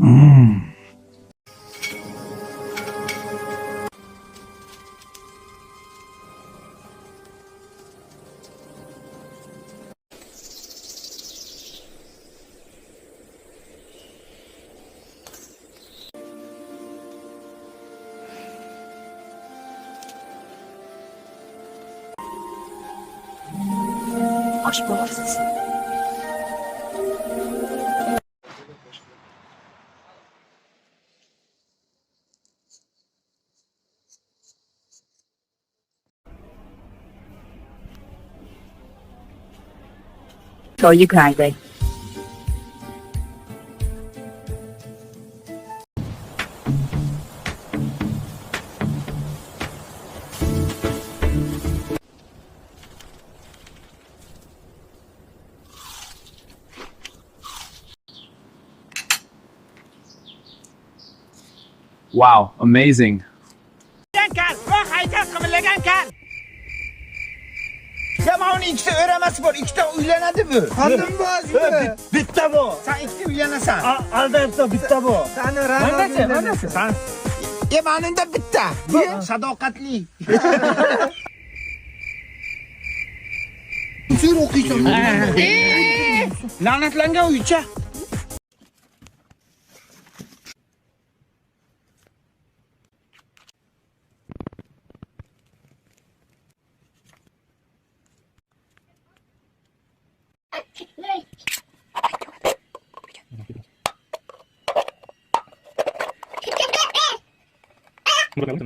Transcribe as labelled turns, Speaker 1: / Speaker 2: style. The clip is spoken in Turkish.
Speaker 1: Hoş bulduk. Çoğu geldi.
Speaker 2: Wow, amazing.
Speaker 3: Ya ama onun ikisi öğrenmesi var. İkisi de uylanadi bu.
Speaker 4: Qanday bo'ladi?
Speaker 3: Bitta bu. Sen ikisi uylanasan.
Speaker 4: Albatta bitta bu.
Speaker 3: Seni Manasi. Sen Emanında bitta. Bu sadoqatli. Sür okuysan. Lanetlangan uycha.
Speaker 5: Burada